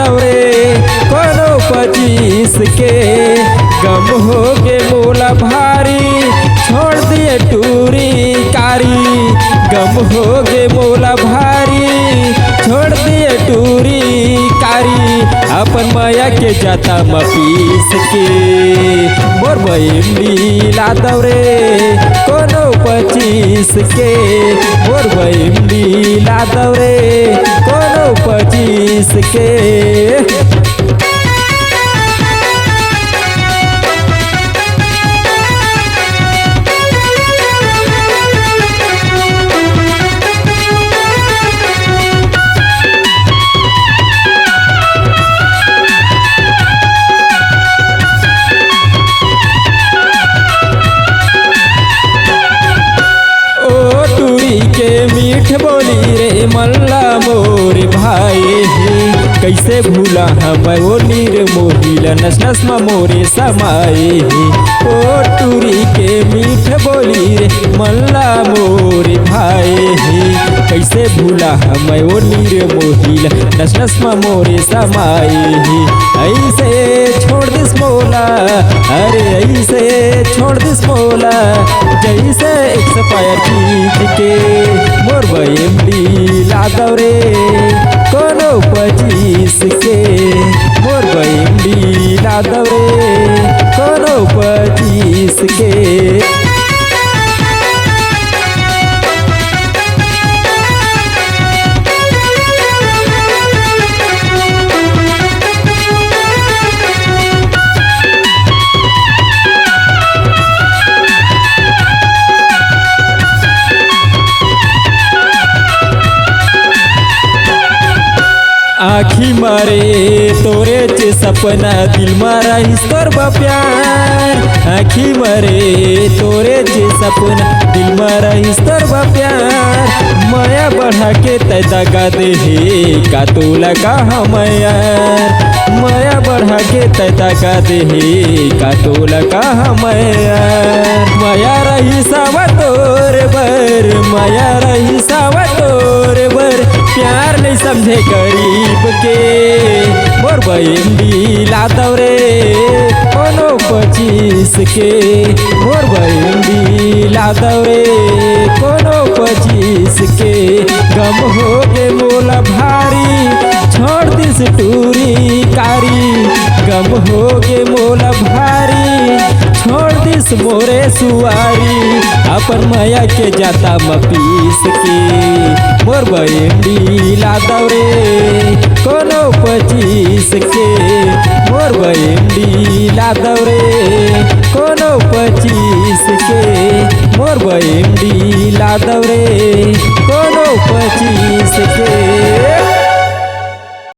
दौरे कोनो 25 के गम हो गे मोला भारी छोड़ दिए टूरी कारी गम हो गे मोला भारी छोड़ दिए टूरी कारी अपन माया के जाता मपीस के मोर बहिनी ला दौरे कोनो 25 के मोर बहिनी ला दौरे कोनो 25 के मीठ बोली रे मल्ला मोर भाई कैसे भूला हम वो नीर मोहिला नस नस मोरे समाए ओ टूरी के मीठ बोली रे मल्ला मोर भाई कैसे भूला हम वो नीर मोहिला नस नस मोरे समाए ऐसे छोड़ दिस मोला अरे ऐसे छोड़ दिस मोला जैसे एक्सपायर चीज के मोर बहिनी ला दौरे कोनो 25 के मोर बहिनी ला दौरे कोनो 25 के आखी मारे तोरे चे सपना दिल मारा हिस्तर प्यार आखी मारे तोरे चे सपना दिल मारा हिस्तर प्यार माया बढ़ा के तय दगा दे हे का तोला कहा यार माया बढ़ा के तय दगा दे हे का तोला कहा यार माया रही सावा तोर बर माया रही सावा तोर बर प्यार नहीं समझे गरीब के मोर बहिनी ला दौरे कोनो 25 के मोर बहिनी ला दौरे कोनो 25 के गम हो गे मोला भारी छोड़ दिस टूरी कारी गम हो गे मोला भारी छोड़ दिस मोरे सुवारी अपन माया के जाता मपीस के मोर बहिनी ला दौरे कोनो 25 के मोर बहिनी ला दौरे कोनो 25 के मोर बहिनी ला दौरे